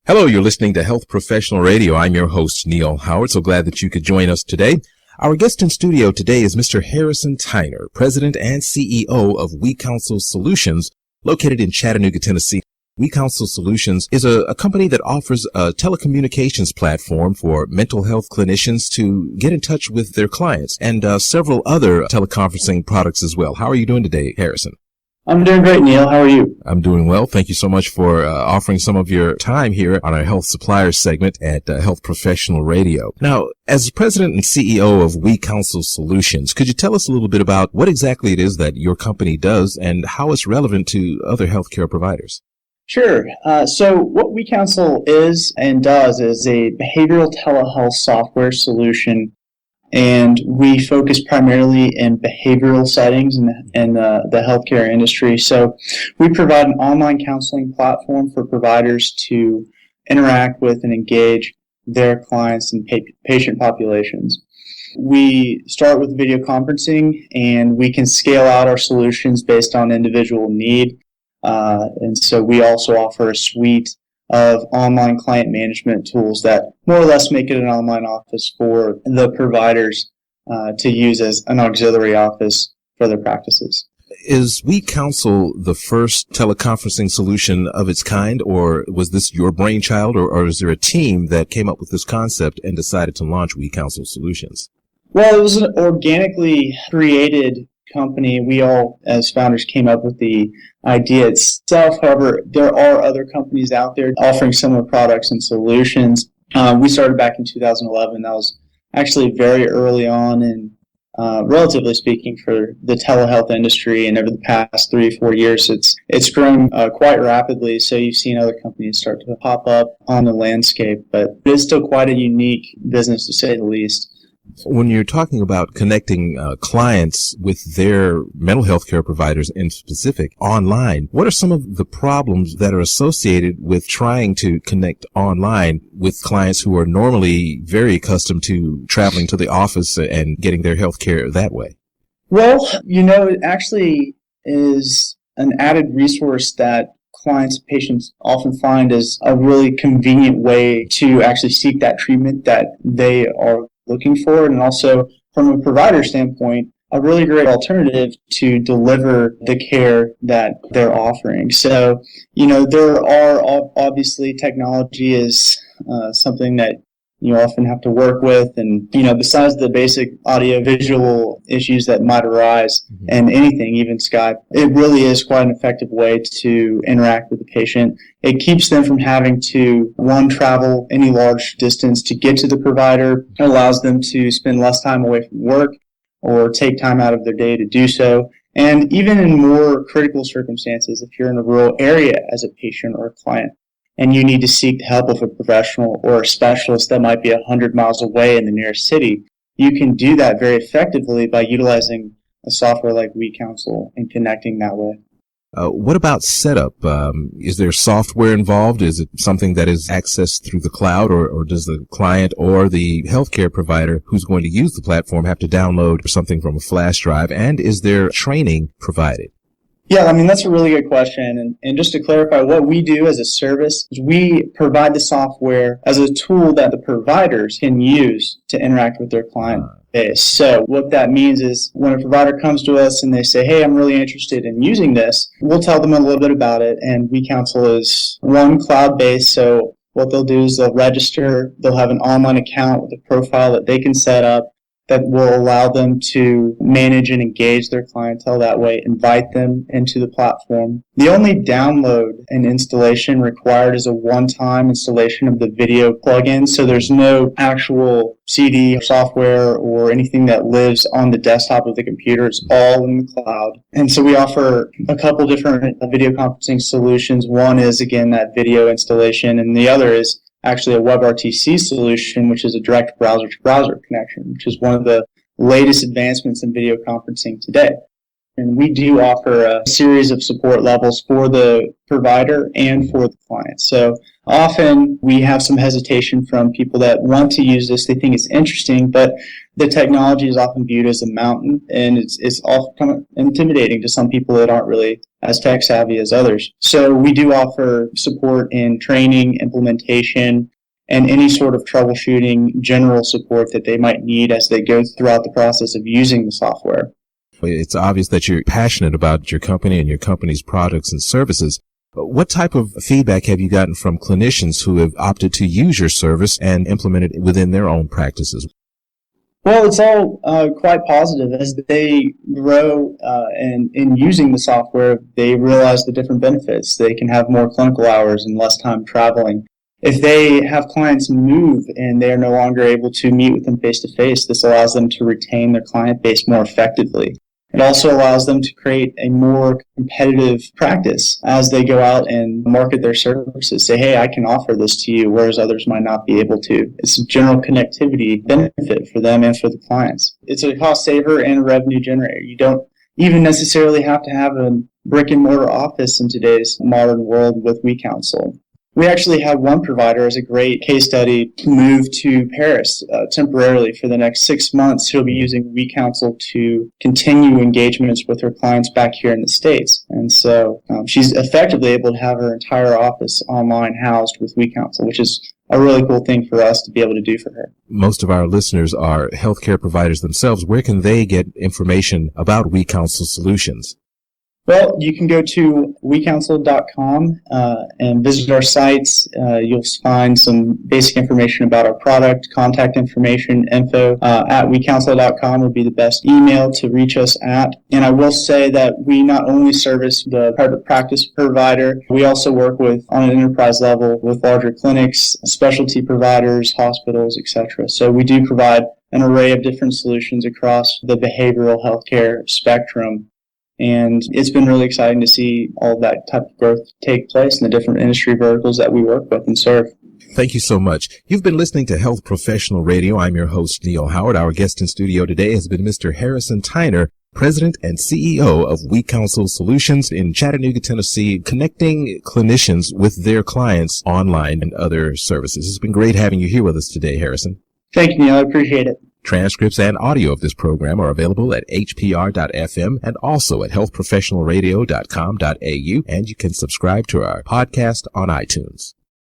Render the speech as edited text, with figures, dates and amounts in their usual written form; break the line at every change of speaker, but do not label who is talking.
Hello, you're listening to Health Professional Radio. I'm your host, Neil Howard. So glad that you could join us today. Our guest in studio today is Mr. Harrison Tyner, President and CEO of WeCounsel Solutions, located in Chattanooga, Tennessee. WeCounsel Solutions is a company that offers a telecommunications platform for mental health clinicians to get in touch with their clients and several other teleconferencing products as well. How are you doing today, Harrison?
I'm doing great, Neil. How are you?
I'm doing well. Thank you so much for offering some of your time here on our Health Supplier segment at Health Professional Radio. Now, as President and CEO of WeCounsel Solutions, could you tell us a little bit about what exactly it is that your company does and how it's relevant to other healthcare providers?
Sure. So what WeCounsel is and does is a behavioral telehealth software solution, and we focus primarily in behavioral settings in the healthcare industry. So we provide an online counseling platform for providers to interact with and engage their clients and patient populations. We start with video conferencing, and we can scale out our solutions based on individual need. And so we also offer a suite of online client management tools that more or less make it an online office for the providers to use as an auxiliary office for their practices.
Is WeCounsel the first teleconferencing solution of its kind, or was this your brainchild, or is there a team that came up with this concept and decided to launch WeCounsel Solutions?
Well, it was an organically created company. We all, as founders, came up with the idea itself. However, there are other companies out there offering similar products and solutions. We started back in 2011. That was actually very early on, and relatively speaking, for the telehealth industry. And over the past 3 or 4 years, it's grown quite rapidly. So you've seen other companies start to pop up on the landscape, but it is still quite a unique business, to say the least.
When you're talking about connecting clients with their mental health care providers in specific online, what are some of the problems that are associated with trying to connect online with clients who are normally very accustomed to traveling to the office and getting their health care that way?
Well, it actually is an added resource that clients and patients often find as a really convenient way to actually seek that treatment that they are looking for, and also from a provider standpoint, a really great alternative to deliver the care that they're offering. So, there are obviously technology is something that you often have to work with, and besides the basic audio-visual issues that might arise, and anything, even Skype, it really is quite an effective way to interact with the patient. It keeps them from having to, travel any large distance to get to the provider. It allows them to spend less time away from work or take time out of their day to do so. And even in more critical circumstances, if you're in a rural area as a patient or a client, and you need to seek the help of a professional or a specialist that might be 100 miles away in the nearest city, you can do that very effectively by utilizing a software like WeCounsel and connecting that way.
What about setup? Is there software involved? Is it something that is accessed through the cloud, or does the client or the healthcare provider who's going to use the platform have to download something from a flash drive? And is there training provided?
Yeah, that's a really good question. And just to clarify, what we do as a service is we provide the software as a tool that the providers can use to interact with their client base. So what that means is when a provider comes to us and they say, hey, I'm really interested in using this, we'll tell them a little bit about it. And WeCounsel is cloud-based. So what they'll do is they'll register, they'll have an online account with a profile that they can set up that will allow them to manage and engage their clientele that way, invite them into the platform. The only download and installation required is a one-time installation of the video plugin, so there's no actual CD or software or anything that lives on the desktop of the computer. It's all in the cloud. And so we offer a couple different video conferencing solutions. One is, again, that video installation, and the other is actually a WebRTC solution, which is a direct browser-to-browser connection, which is one of the latest advancements in video conferencing today. And we do offer a series of support levels for the provider and for the client. So Often we have some hesitation from people that want to use this. They think it's interesting, but the technology is often viewed as a mountain, and it's often kind of intimidating to some people that aren't really as tech savvy as others. So we do offer support in training, implementation, and any sort of troubleshooting, general support that they might need as they go throughout the process of using the software.
It's obvious that you're passionate about your company and your company's products and services. What type of feedback have you gotten from clinicians who have opted to use your service and implement it within their own practices?
Well, it's all quite positive. As they grow and in using the software, they realize the different benefits. They can have more clinical hours and less time traveling. If they have clients move and they're no longer able to meet with them face-to-face, this allows them to retain their client base more effectively. It also allows them to create a more competitive practice as they go out and market their services. Say, hey, I can offer this to you, whereas others might not be able to. It's a general connectivity benefit for them and for the clients. It's a cost saver and a revenue generator. You don't even necessarily have to have a brick and mortar office in today's modern world with WeCounsel. We actually had one provider as a great case study move to Paris temporarily for the next 6 months. She'll be using WeCounsel to continue engagements with her clients back here in the States. And so she's effectively able to have her entire office online housed with WeCounsel, which is a really cool thing for us to be able to do for her.
Most of our listeners are healthcare providers themselves. Where can they get information about WeCounsel Solutions?
Well, you can go to WeCounsel.com and visit our sites. You'll find some basic information about our product, contact information, info at WeCounsel.com would be the best email to reach us at. And I will say that we not only service the private practice provider, we also work with, on an enterprise level, with larger clinics, specialty providers, hospitals, etc. So we do provide an array of different solutions across the behavioral healthcare spectrum. And it's been really exciting to see all that type of growth take place in the different industry verticals that we work with and serve.
Thank you so much. You've been listening to Health Professional Radio. I'm your host, Neil Howard. Our guest in studio today has been Mr. Harrison Tyner, President and CEO of WeCounsel Solutions in Chattanooga, Tennessee, connecting clinicians with their clients online and other services. It's been great having you here with us today, Harrison.
Thank you, Neil. I appreciate it.
Transcripts and audio of this program are available at hpr.fm and also at healthprofessionalradio.com.au, and you can subscribe to our podcast on iTunes.